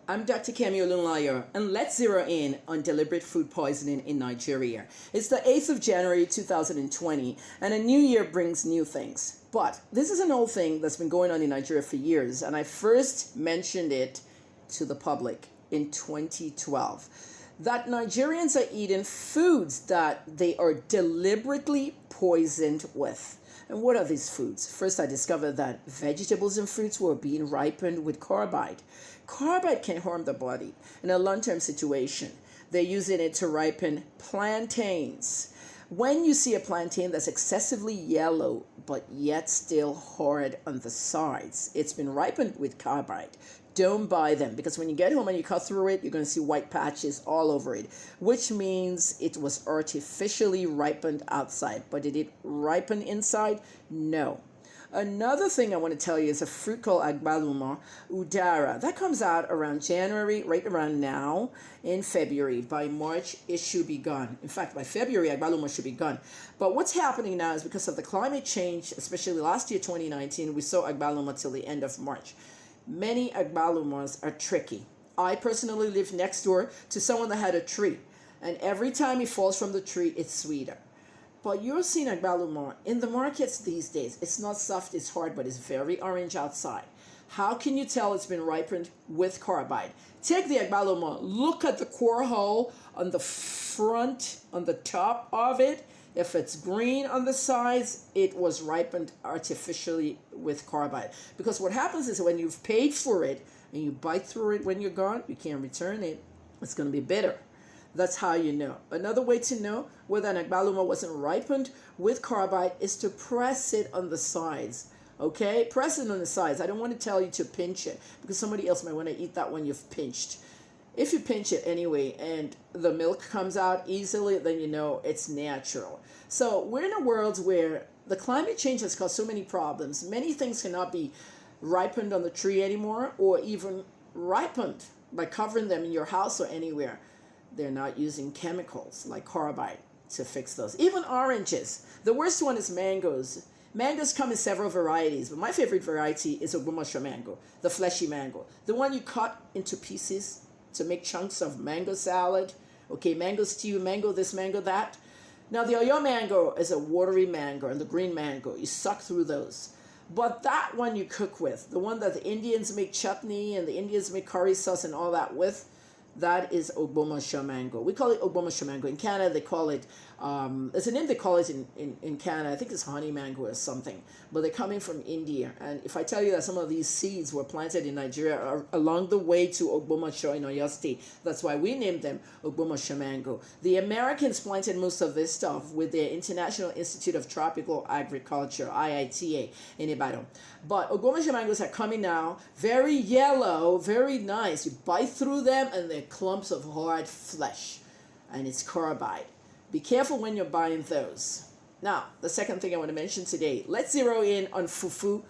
I'm Dr. Kemi Olunlayo, and let's zero in on deliberate food poisoning in Nigeria. It's the 8th of January 2020, and a new year brings new things. But this is an old thing that's been going on in Nigeria for years, and I first mentioned it to the public in 2012. That Nigerians are eating foods that they are deliberately poisoned with. And what are these foods? First, I discovered that vegetables and fruits were being ripened with carbide. Carbide can harm the body in a long-term situation. They're using it to ripen plantains. When you see a plantain that's excessively yellow but yet still hard on the sides, it's been ripened with carbide. Don't buy them, because when you get home and you cut through it, you're going to see white patches all over it, which means it was artificially ripened outside. But did it ripen inside? No. Another thing I want to tell you is a fruit called agbaluma udara. That comes out around January, right around now, in February. By March, it should be gone. In fact, by February, agbaluma should be gone. But what's happening now is because of the climate change, especially last year, 2019, we saw agbaluma till the end of March. Many agbalumas are tricky. I personally live next door to someone that had a tree, and every time it falls from the tree, it's sweeter. But you're seeing agbaluma in the markets these days. It's not soft, it's hard, but it's very orange outside. How can you tell it's been ripened with carbide? Take the agbaluma, look at the core hole on the front, on the top of it. If it's green on the sides, it was ripened artificially with carbide. Because what happens is when you've paid for it and you bite through it when you're gone, you can't return it. It's going to be bitter. That's how you know. Another way to know whether an agbaluma wasn't ripened with carbide is to press it on the sides. Okay? Press it on the sides. I don't want to tell you to pinch it, because somebody else might want to eat that one you've pinched. If you pinch it anyway and the milk comes out easily, then you know it's natural. So we're in a world where the climate change has caused so many problems. Many things cannot be ripened on the tree anymore, or even ripened by covering them in your house or anywhere. They're not using chemicals like carbide to fix those. Even oranges. The worst one is mangoes. Mangoes come in several varieties, but my favorite variety is Ogbomoso mango, the fleshy mango. The one you cut into pieces to make chunks of mango salad. Okay, mango stew, mango this, mango that. Now the Oyo mango is a watery mango, and the green mango, you suck through those. But that one you cook with, the one that the Indians make chutney and the Indians make curry sauce and all that with, that is Ogbomoso mango. We call it Ogbomoso mango. In Canada, they call it, there's a name they call it in Canada. I think it's honey mango or something. But they're coming from India. And if I tell you that some of these seeds were planted in Nigeria along the way to Ogbomoso in Oyo State, that's why we named them Ogbomoso mango. The Americans planted most of this stuff with their International Institute of Tropical Agriculture, IITA, in Ibadan. But Ogbomoso mangoes are coming now, very yellow, very nice. You bite through them and they're clumps of hard flesh, and it's carbide. Be careful when you're buying those. Now, the second thing I want to mention today, let's zero in on fufu.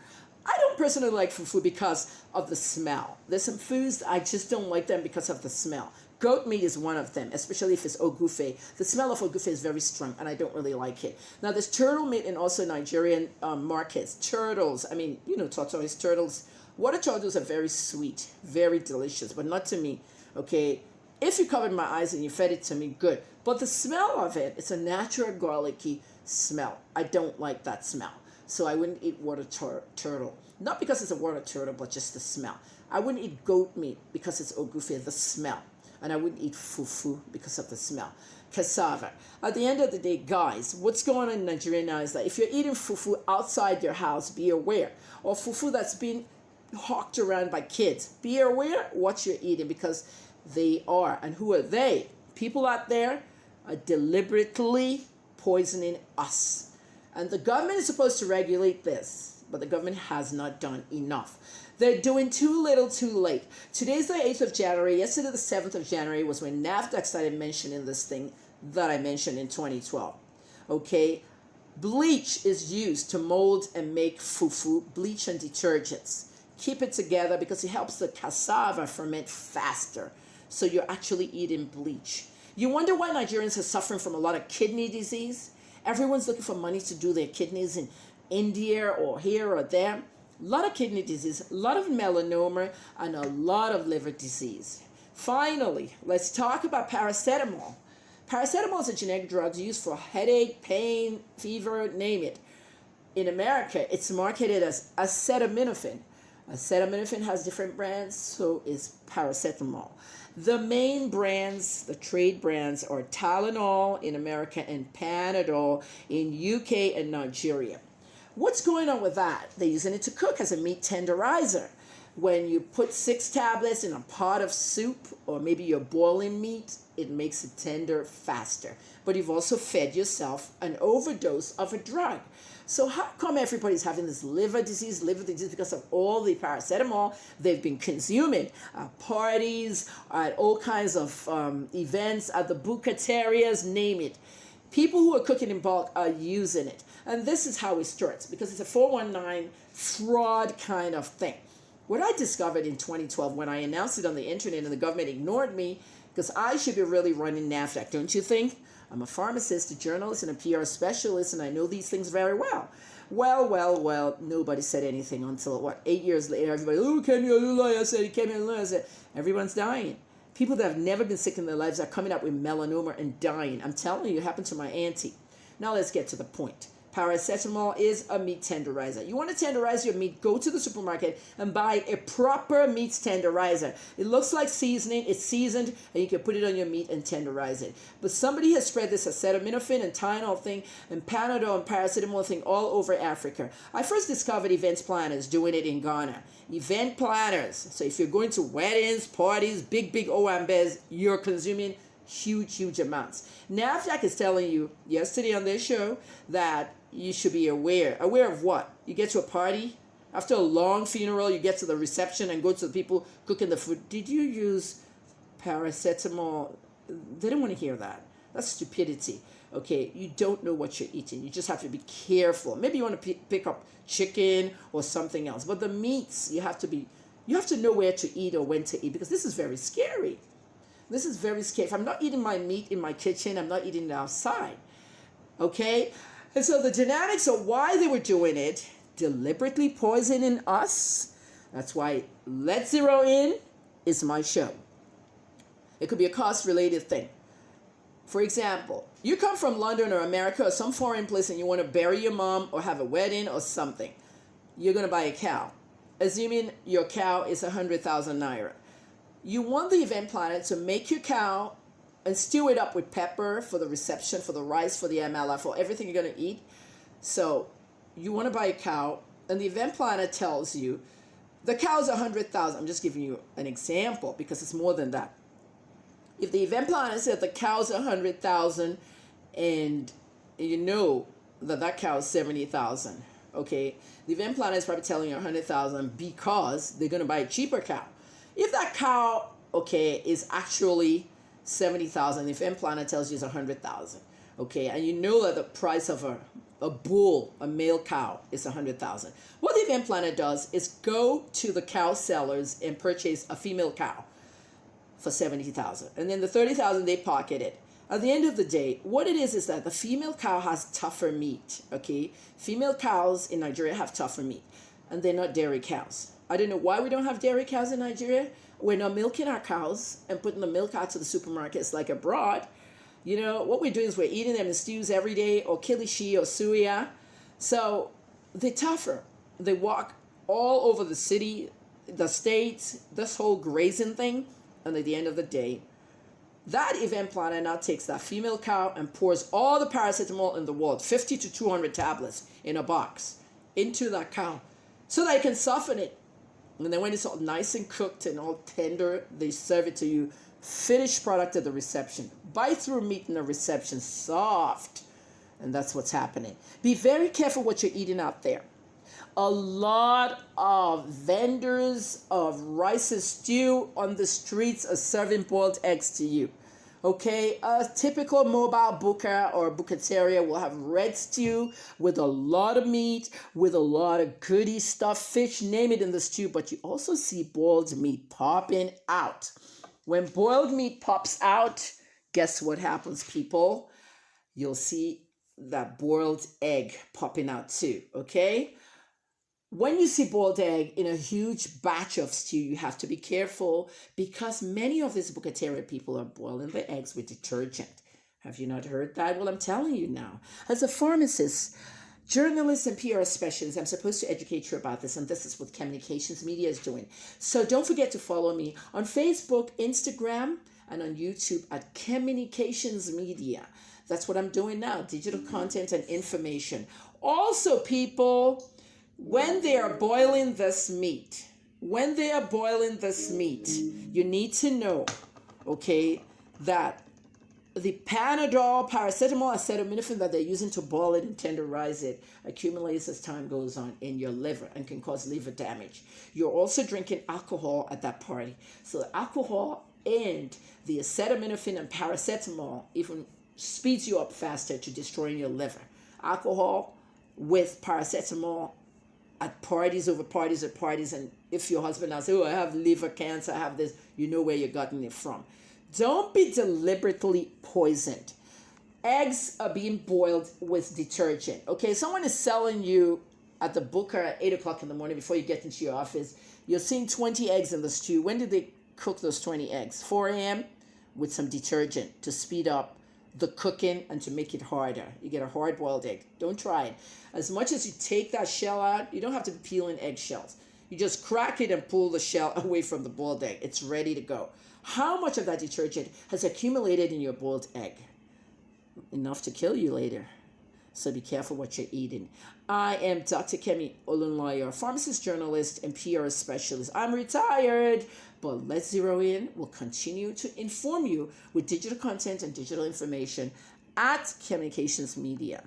I don't personally like fufu because of the smell. There's some foods I just don't like them because of the smell. Goat meat is one of them, especially if it's ogufe. The smell of ogufe is very strong, and I don't really like it. Now, there's turtle meat in also Nigerian markets. Turtles, I mean, you know, tortoise turtles. Water turtles are very sweet, very delicious, but not to me. Okay, if you covered my eyes and you fed it to me, good. But the smell of it, it's a natural garlicky smell. I don't like that smell. So I wouldn't eat water turtle. Not because it's a water turtle, but just the smell. I wouldn't eat goat meat because it's ogufe, the smell. And I wouldn't eat fufu because of the smell. Cassava. At the end of the day, guys, what's going on in Nigeria now is that if you're eating fufu outside your house, be aware. Or fufu that's been hawked around by kids, be aware what you're eating, because they are. And who are they? People out there are deliberately poisoning us. And the government is supposed to regulate this, but the government has not done enough. They're doing too little, too late. Today's the 8th of January. Yesterday, the 7th of January, was when NAFDAC started mentioning this thing that I mentioned in 2012. Okay? Bleach is used to mold and make fufu, bleach and detergents. Keep it together because it helps the cassava ferment faster. So you're actually eating bleach. You wonder why Nigerians are suffering from a lot of kidney disease? Everyone's looking for money to do their kidneys in India or here or there. a lot of kidney disease, a lot of melanoma, and a lot of liver disease. Finally, let's talk about paracetamol. Paracetamol is a generic drug used for headache, pain, fever, name it. In America, it's marketed as acetaminophen. Acetaminophen has different brands, so is paracetamol. The main brands, the trade brands, are Tylenol in America and Panadol in UK and Nigeria. What's going on with that? They're using it to cook as a meat tenderizer. When you put 6 tablets in a pot of soup, or maybe you're boiling meat, it makes it tender faster. But you've also fed yourself an overdose of a drug. So how come everybody's having this liver disease because of all the paracetamol they've been consuming at parties, at all kinds of events, at the bucaterias, name it. People who are cooking in bulk are using it. And this is how it starts, because it's a 419 fraud kind of thing. What I discovered in 2012 when I announced it on the internet and the government ignored me, because I should be really running NAFDAC, don't you think? I'm a pharmacist, a journalist, and a PR specialist, and I know these things very well. Well, nobody said anything until, 8 years later, everybody, oh, Kenny Olulaya said, he came in and I said, everyone's dying. People that have never been sick in their lives are coming up with melanoma and dying. I'm telling you, it happened to my auntie. Now let's get to the point. Paracetamol is a meat tenderizer. You want to tenderize your meat, go to the supermarket and buy a proper meat tenderizer. It looks like seasoning, it's seasoned, and you can put it on your meat and tenderize it. But somebody has spread this acetaminophen and Tylenol thing and Panadol and paracetamol thing all over Africa. I first discovered events planners doing it in Ghana. Event planners. So if you're going to weddings, parties, big owambes, you're consuming huge amounts. NAFDAC is telling you yesterday on their show that you should be aware. Aware of what? You get to a party, after a long funeral, you get to the reception and go to the people cooking the food. Did you use paracetamol? They don't want to hear that. That's stupidity. Okay, you don't know what you're eating. You just have to be careful. Maybe you want to pick up chicken or something else. But the meats, you have to know where to eat or when to eat, because this is very scary. This is very scary. If I'm not eating my meat in my kitchen, I'm not eating it outside. Okay? And so the genetics of why they were doing it, deliberately poisoning us. That's why Let's Zero In is my show. It could be a cost-related thing. For example, you come from London or America or some foreign place and you want to bury your mom or have a wedding or something. You're going to buy a cow. Assuming your cow is 100,000 naira. You want the event planner to make your cow and stew it up with pepper for the reception, for the rice, for the amala, for everything you're going to eat. So you want to buy a cow, and the event planner tells you the cow's 100,000. I'm just giving you an example because it's more than that. If the event planner said the cow's 100,000 and you know that cow is 70,000, okay, the event planner is probably telling you 100,000 because they're going to buy a cheaper cow. If that cow, okay, is actually 70,000, the event planner tells you it's 100,000, okay, and you know that the price of a bull, a male cow, is 100,000. What the event planner does is go to the cow sellers and purchase a female cow for 70,000, and then the 30,000 they pocket it. At the end of the day, what it is that the female cow has tougher meat, okay? Female cows in Nigeria have tougher meat, and they're not dairy cows. I don't know why we don't have dairy cows in Nigeria. We're not milking our cows and putting the milk out to the supermarkets like abroad. You know, what we're doing is we're eating them in stews every day, or kilishi or suya. So they're tougher. They walk all over the city, the states, this whole grazing thing. And at the end of the day, that event planner now takes that female cow and pours all the paracetamol in the world, 50 to 200 tablets in a box, into that cow so that it can soften it. And then when it's all nice and cooked and all tender, they serve it to you, finished product at the reception. Bite through meat in the reception, soft. And that's what's happening. Be very careful what you're eating out there. A lot of vendors of rice and stew on the streets are serving boiled eggs to you. Okay, a typical mobile buka or bukateria will have red stew with a lot of meat, with a lot of goody stuff, fish, name it in the stew, but you also see boiled meat popping out. When boiled meat pops out, guess what happens, people? You'll see that boiled egg popping out too, okay? When you see boiled egg in a huge batch of stew, you have to be careful because many of these Bukateria people are boiling the eggs with detergent. Have you not heard that? Well, I'm telling you now. As a pharmacist, journalist, and PR specialist, I'm supposed to educate you about this, and this is what communications media is doing. So don't forget to follow me on Facebook, Instagram, and on YouTube at Communications Media. That's what I'm doing now, digital content and information. Also, people, when they are boiling this meat, you need to know, okay, that the Panadol, paracetamol, acetaminophen that they're using to boil it and tenderize it accumulates as time goes on in your liver and can cause liver damage. You're also drinking alcohol at that party. So the alcohol and the acetaminophen and paracetamol even speeds you up faster to destroying your liver. Alcohol with paracetamol at parties, over parties, at parties, and if your husband now says, oh, I have liver cancer, I have this, you know where you're getting it from. Don't be deliberately poisoned. Eggs are being boiled with detergent. Okay, someone is selling you at the booker at 8 o'clock in the morning before you get into your office. You're seeing 20 eggs in the stew. When did they cook those 20 eggs? 4 a.m. with some detergent to speed up the cooking and to make it harder. You get a hard-boiled egg. Don't try it. As much as you take that shell out, you don't have to be peeling eggshells. You just crack it and pull the shell away from the boiled egg. It's ready to go. How much of that detergent has accumulated in your boiled egg? Enough to kill you later. So be careful what you're eating. I am Dr. Kemi Olunloyo, pharmacist, journalist, and PR specialist. I'm retired, but let's zero in. We'll continue to inform you with digital content and digital information at Communications Media.